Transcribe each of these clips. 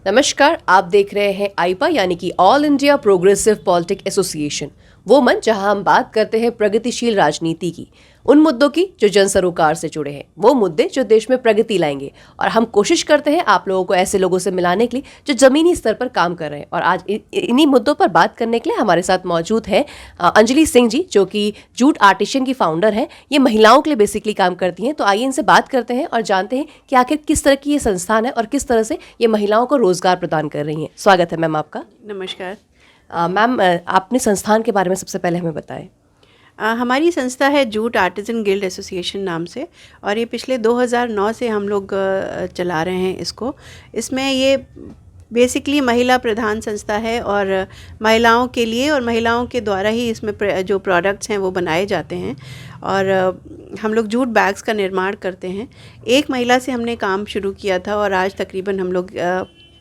नमस्कार, आप देख रहे हैं आईपा यानी कि all India progressive politic association, वो मंच जहां हम बात करते हैं प्रगतिशील राजनीति की, उन मुद्दों की जो जन सरोकार से जुड़े हैं, वो मुद्दे जो देश में प्रगति लाएंगे। और हम कोशिश करते हैं आप लोगों को ऐसे लोगों से मिलाने के लिए जो जमीनी स्तर पर काम कर रहे हैं। और आज इन्हीं मुद्दों पर बात करने के लिए हमारे साथ मौजूद है अंजलि सिंह जी, जो कि जूट आर्टिशन की फाउंडर हैं। ये महिलाओं के लिए बेसिकली काम करती हैं। तो आइए इनसे बात करते हैं और जानते हैं कि आखिर किस तरह की ये संस्थान है और किस तरह से ये महिलाओं को रोजगार प्रदान कर रही हैं। स्वागत है मैम आपका। नमस्कार। मैम, अपने संस्थान के बारे में सबसे पहले हमें बताएं। हमारी संस्था है जूट आर्टिजन गिल्ड एसोसिएशन नाम से, और ये पिछले 2009 से हम लोग चला रहे हैं इसको। इसमें ये बेसिकली महिला प्रधान संस्था है और महिलाओं के लिए और महिलाओं के द्वारा ही इसमें जो प्रोडक्ट्स हैं वो बनाए जाते हैं। और हम लोग जूट बैग्स का निर्माण करते हैं। एक महिला से हमने काम शुरू किया था और आज तकरीबन हम लोग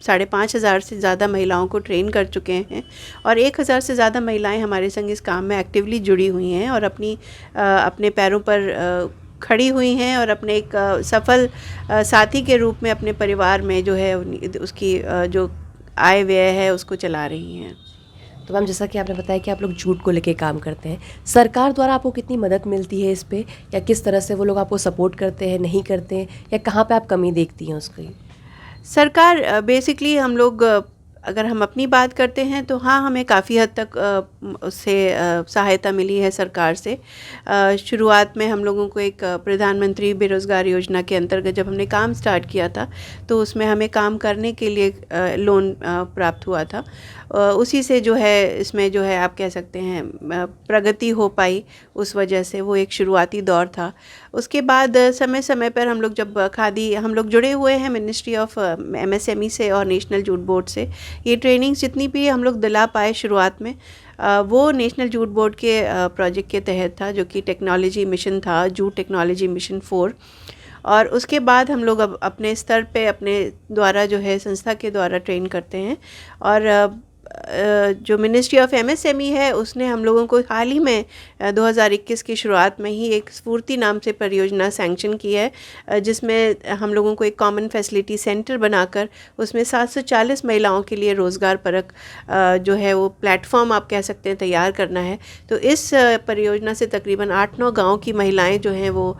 5,500 से ज़्यादा महिलाओं को ट्रेन कर चुके हैं और 1,000 से ज़्यादा महिलाएं हमारे संग इस काम में एक्टिवली जुड़ी हुई हैं और अपने पैरों पर खड़ी हुई हैं और अपने एक सफल साथी के रूप में अपने परिवार में जो है उसकी जो आय व्यय है उसको चला रही हैं। तो मैम, जैसा कि आपने बताया कि आप लोग जूट को लेके काम करते हैं, सरकार द्वारा आपको कितनी मदद मिलती है इस पे, या किस तरह से वो लोग आपको सपोर्ट करते हैं, नहीं करते हैं, या कहाँ पे आप कमी देखती हैं उसकी? सरकार बेसिकली हम लोग अगर हम अपनी बात करते हैं तो हाँ, हमें काफ़ी हद तक उससे सहायता मिली है सरकार से। शुरुआत में हम लोगों को एक प्रधानमंत्री बेरोज़गार योजना के अंतर्गत जब हमने काम स्टार्ट किया था तो उसमें हमें काम करने के लिए लोन प्राप्त हुआ था। उसी से जो है इसमें जो है आप कह सकते हैं प्रगति हो पाई। उस वजह से वो एक शुरुआती दौर था। उसके बाद समय समय पर हम लोग जब हम लोग जुड़े हुए हैं मिनिस्ट्री ऑफ MSME से और नेशनल जूट बोर्ड से। ये ट्रेनिंग्स जितनी भी हम लोग दिला पाए शुरुआत में वो नेशनल जूट बोर्ड के प्रोजेक्ट के तहत था, जो कि टेक्नोलॉजी मिशन था, जूट टेक्नोलॉजी मिशन 4। और उसके बाद हम लोग अब अपने स्तर पे अपने द्वारा जो है संस्था के द्वारा ट्रेन करते हैं। और जो मिनिस्ट्री ऑफ MSME है उसने हम लोगों को हाल ही में 2021 की शुरुआत में ही एक स्फूर्ति नाम से परियोजना सैंक्शन की है, जिसमें हम लोगों को एक कॉमन फैसिलिटी सेंटर बनाकर उसमें 740 महिलाओं के लिए रोज़गार परक जो है वो प्लेटफॉर्म आप कह सकते हैं तैयार करना है। तो इस परियोजना से तकरीबन 8-9 गाँव की महिलाएं जो हैं वो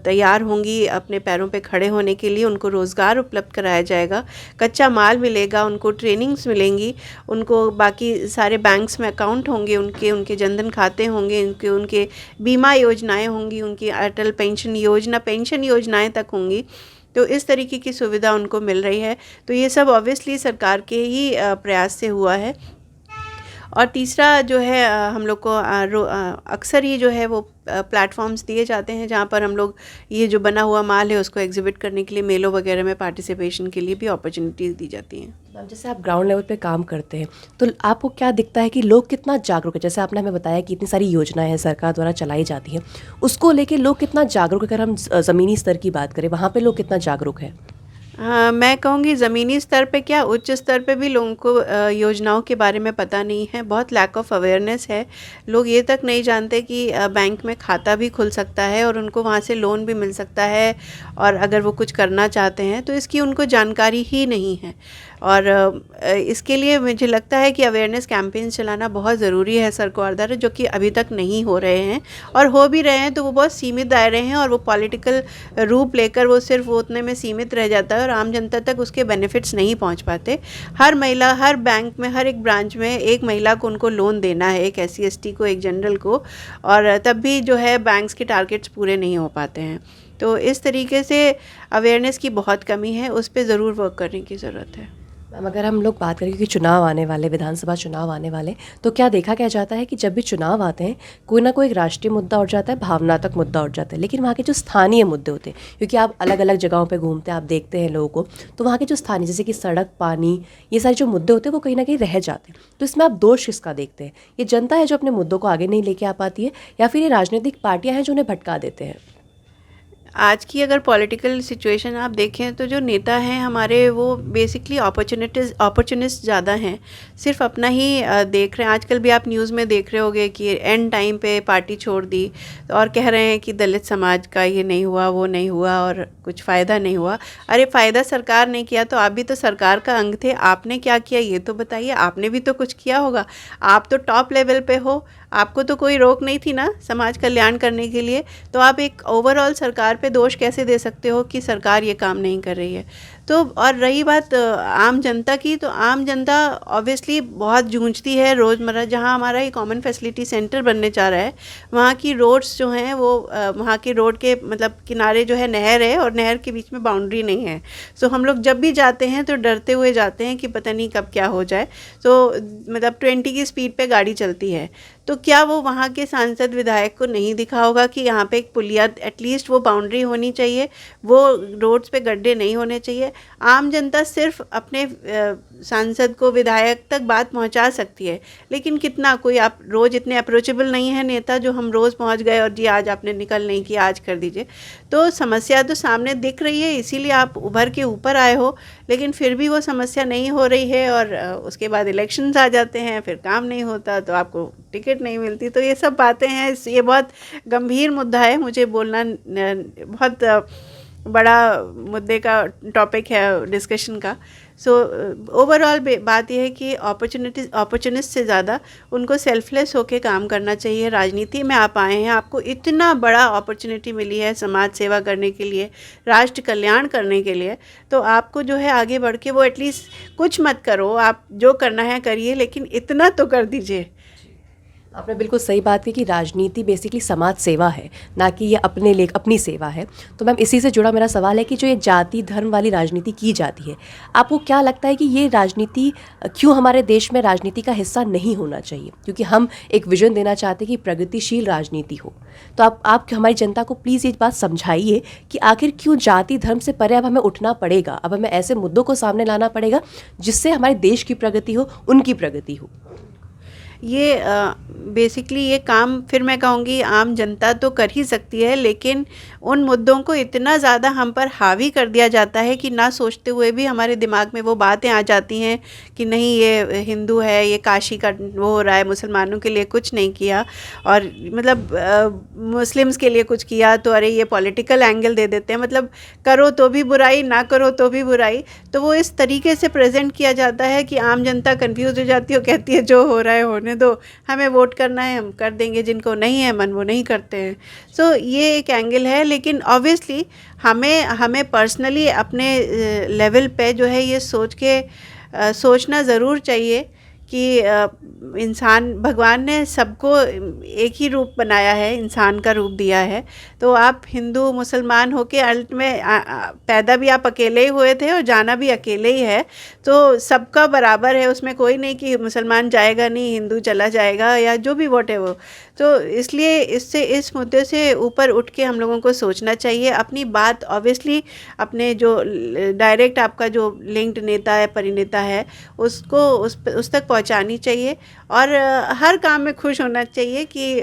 तैयार होंगी अपने पैरों पे खड़े होने के लिए। उनको रोज़गार उपलब्ध कराया जाएगा, कच्चा माल मिलेगा, उनको ट्रेनिंग्स मिलेंगी, उनको बाकी सारे बैंक्स में अकाउंट होंगे, उनके जनधन खाते होंगे, उनके बीमा योजनाएं होंगी, उनकी अटल पेंशन योजनाएं तक होंगी। तो इस तरीके की सुविधा उनको मिल रही है। तो ये सब ऑब्वियसली सरकार के ही प्रयास से हुआ है। और तीसरा जो है हम लोग को अक्सर ही जो है वो प्लेटफॉर्म्स दिए जाते हैं जहाँ पर हम लोग ये जो बना हुआ माल है उसको एग्जिबिट करने के लिए मेलों वगैरह में पार्टिसिपेशन के लिए भी अपॉर्चुनिटीज़ दी जाती हैं। मैम, जैसे आप ग्राउंड लेवल पे काम करते हैं तो आपको क्या दिखता है कि लोग कितना जागरूक है? जैसे आपने हमें बताया कि इतनी सारी योजनाएं हैं सरकार द्वारा चलाई जाती हैं, उसको लेके लोग कितना जागरूक है? अगर हम ज़मीनी स्तर की बात करें, वहाँ पे लोग कितना जागरूक है? हाँ, मैं कहूँगी ज़मीनी स्तर पे क्या उच्च स्तर पे भी लोगों को योजनाओं के बारे में पता नहीं है। बहुत लैक ऑफ अवेयरनेस है। लोग ये तक नहीं जानते कि बैंक में खाता भी खुल सकता है और उनको वहाँ से लोन भी मिल सकता है, और अगर वो कुछ करना चाहते हैं तो इसकी उनको जानकारी ही नहीं है। और इसके लिए मुझे लगता है कि अवेयरनेस कैंपेन चलाना बहुत ज़रूरी है सरकार द्वारा, जो कि अभी तक नहीं हो रहे हैं, और हो भी रहे हैं तो वो बहुत सीमित दायरे हैं और वो पॉलिटिकल रूप लेकर वो सिर्फ वो उतने में सीमित रह जाता है और आम जनता तक उसके बेनिफिट्स नहीं पहुंच पाते। हर महिला, हर बैंक में, हर एक ब्रांच में एक महिला को उनको लोन देना है, एक SC ST को, एक जनरल को, और तब भी जो है बैंक्स के टारगेट्स पूरे नहीं हो पाते हैं। तो इस तरीके से अवेयरनेस की बहुत कमी है, उस पर ज़रूर वर्क करने की ज़रूरत है। मैम, अगर हम लोग बात करें कि चुनाव आने वाले, विधानसभा चुनाव आने वाले, तो क्या देखा क्या जाता है कि जब भी चुनाव आते हैं कोई ना कोई एक राष्ट्रीय मुद्दा उठ जाता है, भावनात्मक मुद्दा उठ जाता है, लेकिन वहाँ के जो स्थानीय मुद्दे होते हैं, क्योंकि आप अलग अलग जगहों पे घूमते हैं, आप देखते हैं लोगों को, तो वहाँ के जो स्थानीय, जैसे कि सड़क, पानी, ये सारे जो मुद्दे होते हैं वो कहीं ना कहीं रह जाते हैं। तो इसमें आप दोष किसका देखते हैं? ये जनता है जो अपने मुद्दों को आगे नहीं लेके आ पाती है, या फिर ये राजनीतिक पार्टियाँ हैं जो उन्हें भटका देते हैं? आज की अगर पॉलिटिकल सिचुएशन आप देखें तो जो नेता हैं हमारे वो बेसिकली अपॉर्चुनिस्ट ज़्यादा हैं, सिर्फ अपना ही देख रहे हैं। आजकल भी आप न्यूज़ में देख रहे होंगे कि एंड टाइम पे पार्टी छोड़ दी और कह रहे हैं कि दलित समाज का ये नहीं हुआ, वो नहीं हुआ और कुछ फ़ायदा नहीं हुआ। अरे फ़ायदा सरकार ने किया तो आप भी तो सरकार का अंग थे, आपने क्या किया ये तो बताइए, आपने भी तो कुछ किया होगा। आप तो टॉप लेवल पे हो, आपको तो कोई रोक नहीं थी ना समाज कल्याण करने के लिए, तो आप एक ओवरऑल सरकार पे दोष कैसे दे सकते हो कि सरकार ये काम नहीं कर रही है। तो और रही बात आम जनता की, तो आम जनता ऑब्वियसली बहुत जूझती है रोज़मर्रा। जहाँ हमारा ये कॉमन फैसिलिटी सेंटर बनने जा रहा है, वहाँ की रोड्स जो हैं वो वहाँ के रोड के मतलब किनारे जो है नहर है और नहर के बीच में बाउंड्री नहीं है। सो हम लोग जब भी जाते हैं तो डरते हुए जाते हैं कि पता नहीं कब क्या हो जाए। तो मतलब 20 की स्पीड पे गाड़ी चलती है, तो क्या वो वहाँ के सांसद विधायक को नहीं दिखा होगा कि यहाँ पे एक पुलिया एटलीस्ट वो बाउंड्री होनी चाहिए, वो रोड्स पे गड्ढे नहीं होने चाहिए। आम जनता सिर्फ अपने सांसद को, विधायक तक बात पहुँचा सकती है, लेकिन कितना कोई, आप रोज़ इतने अप्रोचेबल नहीं है नेता जो हम रोज़ पहुँच गए और जी आज आपने निकल नहीं किया, आज कर दीजिए। तो समस्या तो सामने दिख रही है, इसीलिए आप उभर के ऊपर आए हो, लेकिन फिर भी वो समस्या नहीं हो रही है और उसके बाद इलेक्शंस आ जाते हैं, फिर काम नहीं होता तो आपको टिकट नहीं मिलती। तो ये सब बातें हैं, ये बहुत गंभीर मुद्दा है, मुझे बोलना बहुत बड़ा मुद्दे का टॉपिक है डिस्कशन का। सो ओवरऑल बात यह है कि अपॉर्चुनिस्ट से ज़्यादा उनको सेल्फलेस होके काम करना चाहिए। राजनीति में आप आए हैं, आपको इतना बड़ा अपॉर्चुनिटी मिली है समाज सेवा करने के लिए, राष्ट्र कल्याण करने के लिए, तो आपको जो है आगे बढ़ के वो एटलीस्ट कुछ मत करो, आप जो करना है करिए, लेकिन इतना तो कर दीजिए। आपने बिल्कुल सही बात की कि राजनीति बेसिकली समाज सेवा है, ना कि ये अपने लिए अपनी सेवा है। तो मैम इसी से जुड़ा मेरा सवाल है कि जो ये जाति धर्म वाली राजनीति की जाती है, आपको क्या लगता है कि ये राजनीति क्यों हमारे देश में राजनीति का हिस्सा नहीं होना चाहिए? क्योंकि हम एक विजन देना चाहते हैं कि प्रगतिशील राजनीति हो। तो आप हमारी जनता को प्लीज़ ये बात समझाइए कि आखिर क्यों जाति धर्म से परे अब हमें उठना पड़ेगा, अब हमें ऐसे मुद्दों को सामने लाना पड़ेगा जिससे हमारे देश की प्रगति हो, उनकी प्रगति हो। ये बेसिकली ये काम फिर मैं कहूँगी आम जनता तो कर ही सकती है, लेकिन उन मुद्दों को इतना ज़्यादा हम पर हावी कर दिया जाता है कि ना सोचते हुए भी हमारे दिमाग में वो बातें आ जाती हैं कि नहीं ये हिंदू है, ये काशी का वो हो रहा है, मुसलमानों के लिए कुछ नहीं किया, और मतलब मुस्लिम्स के लिए कुछ किया तो अरे ये पॉलिटिकल एंगल दे देते हैं, मतलब करो तो भी बुराई, ना करो तो भी बुराई। तो वो इस तरीके से प्रेजेंट किया जाता है कि आम जनता कन्फ्यूज़ हो जाती है, कहती है जो हो रहा है होने दो, हमें वोट करना है हम कर देंगे, जिनको नहीं है मन वो नहीं करते हैं। सो ये एक एंगल है, लेकिन ऑब्वियसली हमें पर्सनली अपने लेवल पे जो है ये सोचना ज़रूर चाहिए कि इंसान, भगवान ने सबको एक ही रूप बनाया है, इंसान का रूप दिया है। तो आप हिंदू मुसलमान होके अल्ट में पैदा भी आप अकेले ही हुए थे और जाना भी अकेले ही है, तो सबका बराबर है, उसमें कोई नहीं कि मुसलमान जाएगा नहीं हिंदू चला जाएगा या जो भी वोट है वो। तो इसलिए इस मुद्दे से ऊपर उठ के हम लोगों को सोचना चाहिए, अपनी बात ऑब्वियसली अपने जो डायरेक्ट आपका जो लिंक्ड नेता है, परिनेता है, उसको उस तक पहुंचानी चाहिए, और हर काम में खुश होना चाहिए कि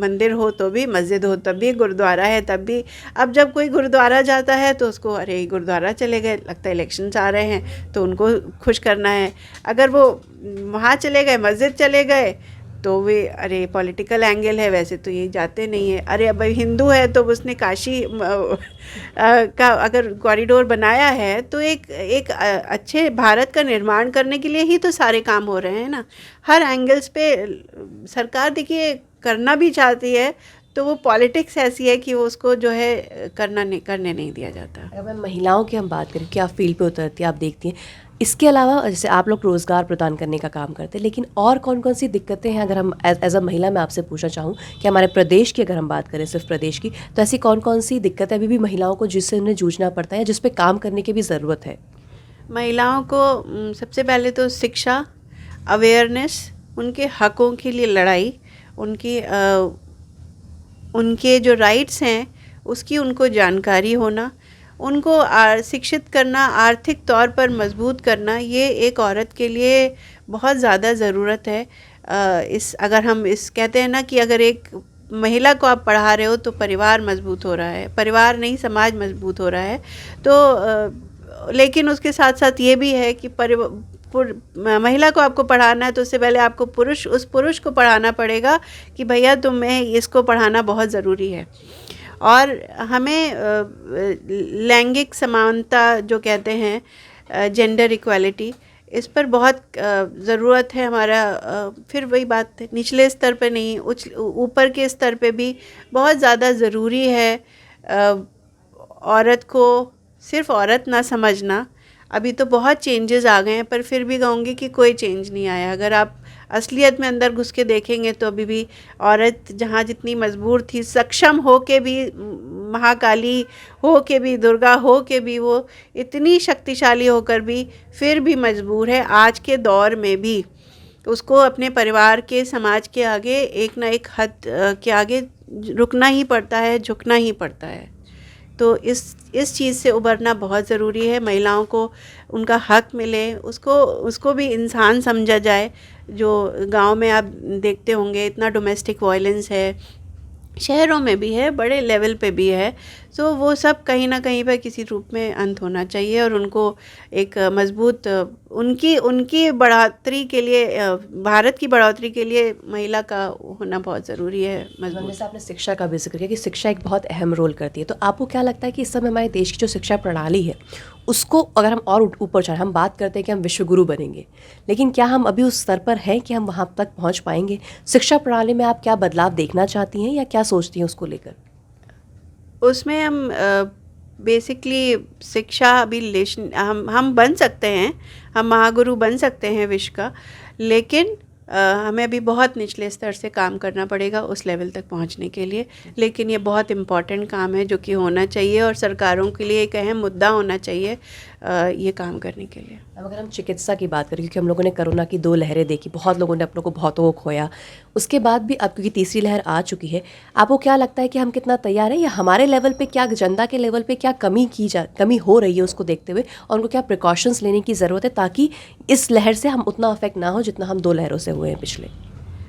मंदिर हो तो भी, मस्जिद हो तब भी, गुरुद्वारा है तब भी। अब जब कोई गुरुद्वारा जाता है तो उसको अरे गुरुद्वारा चले गए, लगता है इलेक्शंस आ रहे हैं तो उनको खुश करना है। अगर वो वहाँ चले गए, मस्जिद चले गए, तो वे अरे पॉलिटिकल एंगल है, वैसे तो ये जाते नहीं है। अरे अब हिंदू है तो उसने काशी का अगर कॉरिडोर बनाया है तो एक अच्छे भारत का निर्माण करने के लिए ही तो सारे काम हो रहे हैं ना। हर एंगल्स पे सरकार देखिए करना भी चाहती है, तो वो पॉलिटिक्स ऐसी है कि वो उसको जो है करने नहीं दिया जाता। अगर महिलाओं की हम बात करें कि आप फील्ड पे उतरती हैं, आप देखती हैं, इसके अलावा जैसे आप लोग रोज़गार प्रदान करने का काम करते हैं, लेकिन और कौन कौन सी दिक्कतें हैं? अगर हम एज अ महिला मैं आपसे पूछना चाहूँ कि हमारे प्रदेश की अगर हम बात करें, सिर्फ प्रदेश की, तो ऐसी कौन कौन सी दिक्कतें अभी भी महिलाओं को जिससे उन्हें जूझना पड़ता है, जिस पे काम करने की भी ज़रूरत है? महिलाओं को सबसे पहले तो शिक्षा, अवेयरनेस, उनके हकों के लिए लड़ाई, उनके जो राइट्स हैं उसकी उनको जानकारी होना, उनको शिक्षित करना, आर्थिक तौर पर मजबूत करना, ये एक औरत के लिए बहुत ज़्यादा ज़रूरत है। अगर हम इस कहते हैं ना कि अगर एक महिला को आप पढ़ा रहे हो तो परिवार मजबूत हो रहा है, परिवार नहीं समाज मजबूत हो रहा है। तो लेकिन उसके साथ साथ ये भी है कि महिला को आपको पढ़ाना है तो उससे पहले आपको उस पुरुष को पढ़ाना पड़ेगा कि भैया तुम्हें इसको पढ़ाना बहुत ज़रूरी है। और हमें लैंगिक समानता जो कहते हैं, जेंडर इक्वालिटी, इस पर बहुत ज़रूरत है। हमारा फिर वही बात है, निचले स्तर पे नहीं, ऊपर के स्तर पे भी बहुत ज़्यादा ज़रूरी है औरत को सिर्फ औरत ना समझना। अभी तो बहुत चेंजेस आ गए हैं, पर फिर भी कहूँगी कि कोई चेंज नहीं आया। अगर आप असलियत में अंदर घुस के देखेंगे तो अभी भी औरत जहाँ जितनी मजबूर थी, सक्षम हो के भी, महाकाली हो के भी, दुर्गा हो के भी, वो इतनी शक्तिशाली होकर भी फिर भी मजबूर है आज के दौर में भी उसको अपने परिवार के, समाज के आगे एक ना एक हद के आगे रुकना ही पड़ता है, झुकना ही पड़ता है। तो इस चीज़ से उबरना बहुत ज़रूरी है। महिलाओं को उनका हक मिले, उसको भी इंसान समझा जाए। जो गांव में आप देखते होंगे इतना डोमेस्टिक वायलेंस है, शहरों में भी है, बड़े लेवल पे भी है। तो वो सब कहीं ना कहीं पर किसी रूप में अंत होना चाहिए और उनको एक मजबूत, उनकी बढ़ोतरी के लिए, भारत की बढ़ोतरी के लिए महिला का होना बहुत ज़रूरी है मजबूत। जैसे आपने शिक्षा का भी जिक्र किया कि शिक्षा एक बहुत अहम रोल करती है, तो आपको क्या लगता है कि इस समय हमारे देश की जो शिक्षा प्रणाली है उसको अगर हम और ऊपर चढ़े, हम बात करते हैं कि हम विश्वगुरु बनेंगे, लेकिन क्या हम अभी उस स्तर पर हैं कि हम वहाँ तक पहुँच पाएंगे? शिक्षा प्रणाली में आप क्या बदलाव देखना चाहती हैं या क्या सोचती हैं उसको लेकर? उसमें हम बेसिकली शिक्षा अभी हम बन सकते हैं, हम महागुरु बन सकते हैं विश्व का, लेकिन हमें अभी बहुत निचले स्तर से काम करना पड़ेगा उस लेवल तक पहुंचने के लिए। लेकिन ये बहुत इम्पॉर्टेंट काम है जो कि होना चाहिए और सरकारों के लिए एक अहम मुद्दा होना चाहिए ये काम करने के लिए। अब अगर हम चिकित्सा की बात करें, क्योंकि हम लोगों ने कोरोना की 2 लहरें देखी, बहुत लोगों ने अपनों को बहुतों को खोया, उसके बाद भी अब क्योंकि तीसरी लहर आ चुकी है, आपको क्या लगता है कि हम कितना तैयार हैं या हमारे लेवल पे क्या, जनता के लेवल पे क्या कमी हो रही है उसको देखते हुए, और उनको क्या प्रिकॉशंस लेने की ज़रूरत है ताकि इस लहर से हम उतना अफेक्ट ना हो जितना हम 2 लहरों से हुए हैं पिछले?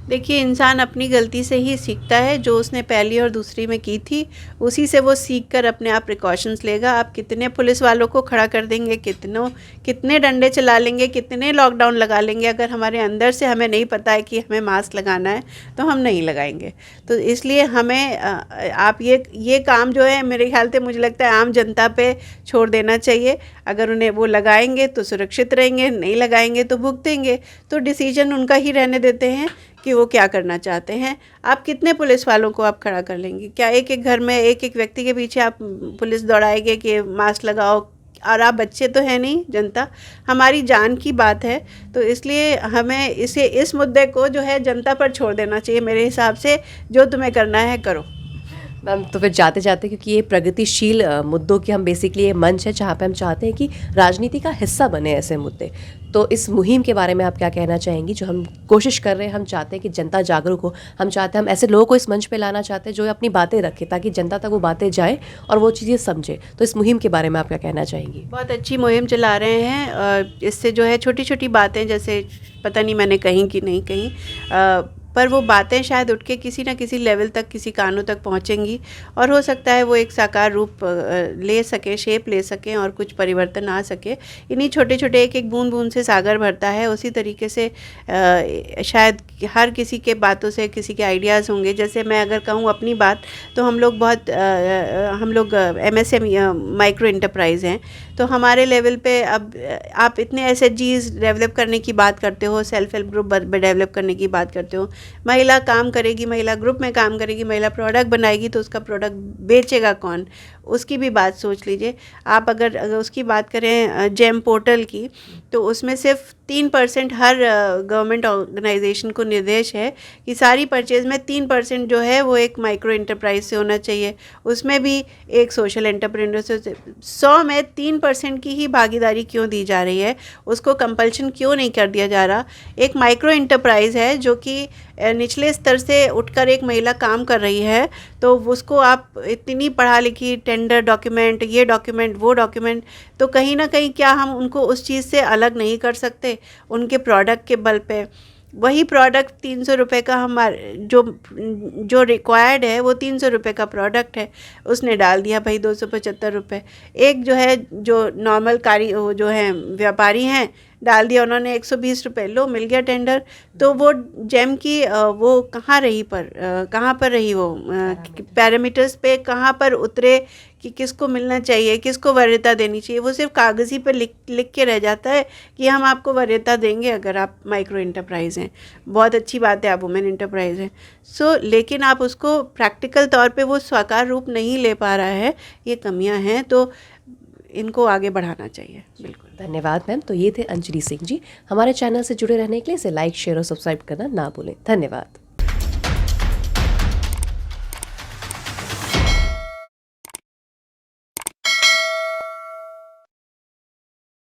देखिए, इंसान अपनी गलती से ही सीखता है। जो उसने पहली और दूसरी में की थी उसी से वो सीख कर अपने आप प्रिकॉशंस लेगा। आप कितने पुलिस वालों को खड़ा कर देंगे, कितने डंडे चला लेंगे, कितने लॉकडाउन लगा लेंगे, अगर हमारे अंदर से हमें नहीं पता है कि हमें मास्क लगाना है तो हम नहीं लगाएंगे। तो इसलिए हमें आप ये काम जो है मेरे ख्याल से मुझे लगता है आम जनता पे छोड़ देना चाहिए। अगर उन्हें वो लगाएंगे तो सुरक्षित रहेंगे, नहीं लगाएंगे तो भुगतेंगे। तो डिसीजन उनका ही रहने देते हैं कि वो क्या करना चाहते हैं। आप कितने पुलिस वालों को आप खड़ा कर लेंगे? क्या एक घर में एक व्यक्ति के पीछे आप पुलिस दौड़ाएंगे कि मास्क लगाओ? और आप बच्चे तो है नहीं, जनता हमारी जान की बात है। तो इसलिए हमें इस मुद्दे को जो है जनता पर छोड़ देना चाहिए मेरे हिसाब से। जो तुम्हें करना है करो। मैम, तो फिर जाते जाते, क्योंकि ये प्रगतिशील मुद्दों की हम बेसिकली ये मंच है जहाँ पे हम चाहते हैं कि राजनीति का हिस्सा बने ऐसे मुद्दे, तो इस मुहिम के बारे में आप क्या कहना चाहेंगी? जो हम कोशिश कर रहे हैं, हम चाहते हैं कि जनता जागरूक हो, हम चाहते हैं, हम ऐसे लोगों को इस मंच पे लाना चाहते हैं जो अपनी बातें रखे ताकि जनता तक वो बातें जाए और वो चीज़ें समझे। तो इस मुहिम के बारे में आप क्या कहना चाहेंगी? बहुत अच्छी मुहिम चला रहे हैं। इससे जो है छोटी छोटी बातें, जैसे पता नहीं मैंने कहीं कि नहीं कहीं, पर वो बातें शायद उठ के किसी न किसी लेवल तक, किसी कानों तक पहुंचेंगी और हो सकता है वो एक साकार रूप ले सके, शेप ले सकें और कुछ परिवर्तन आ सके। इन्हीं छोटे छोटे एक बूंद बूंद से सागर भरता है। उसी तरीके से शायद हर किसी के बातों से किसी के आइडियाज़ होंगे। जैसे मैं अगर कहूँ अपनी बात, तो हम लोग MSME माइक्रो एंटरप्राइज़ हैं। तो हमारे लेवल पे अब आप इतने SHGs डेवलप करने की बात करते हो, सेल्फ हेल्प ग्रुप डेवलप करने की बात करते हो। महिला काम करेगी, महिला ग्रुप में काम करेगी, महिला प्रोडक्ट बनाएगी, तो उसका प्रोडक्ट बेचेगा कौन? उसकी भी बात सोच लीजिए। आप अगर उसकी बात करें जेम पोर्टल की, तो उसमें सिर्फ 3% हर गवर्नमेंट ऑर्गेनाइजेशन को निर्देश है कि सारी परचेज़ में 3% जो है वो एक माइक्रो एंटरप्राइज से होना चाहिए। उसमें भी एक सोशल एंटरप्रेन्योर से 100 में 3% की ही भागीदारी क्यों दी जा रही है? उसको कंपल्शन क्यों नहीं कर दिया जा रहा? एक माइक्रो एंटरप्राइज है जो कि निचले स्तर से उठकर एक महिला काम कर रही है, तो उसको आप इतनी पढ़ा लिखी, टेंडर डॉक्यूमेंट, ये डॉक्यूमेंट, वो डॉक्यूमेंट, तो कहीं ना कहीं क्या हम उनको उस चीज़ से अलग नहीं कर सकते उनके प्रोडक्ट के बल पे? वही प्रोडक्ट 300 रुपये का हमारे जो रिक्वायर्ड है वो 300 रुपये का प्रोडक्ट है, उसने डाल दिया भाई 275 रुपये। एक जो है जो नॉर्मल जो हैं व्यापारी हैं, डाल दिया उन्होंने 120 रुपये, लो मिल गया टेंडर। तो वो जेम की वो कहाँ रही वो पैरामीटर्स पे कहाँ पर उतरे कि किसको मिलना चाहिए, किसको वरीयता देनी चाहिए, वो सिर्फ कागज़ी पर लिख के रह जाता है कि हम आपको वरीयता देंगे अगर आप माइक्रो इंटरप्राइज़ हैं। बहुत अच्छी बात है आप वुमेन इंटरप्राइज़ हैं, लेकिन आप उसको प्रैक्टिकल तौर पे वो साकार रूप नहीं ले पा रहा है, ये कमियां हैं, तो इनको आगे बढ़ाना चाहिए। बिल्कुल, धन्यवाद मैम। तो ये थे अंजलि सिंह जी। हमारे चैनल से जुड़े रहने के लिए इसे लाइक, शेयर और सब्सक्राइब करना ना भूलें। धन्यवाद।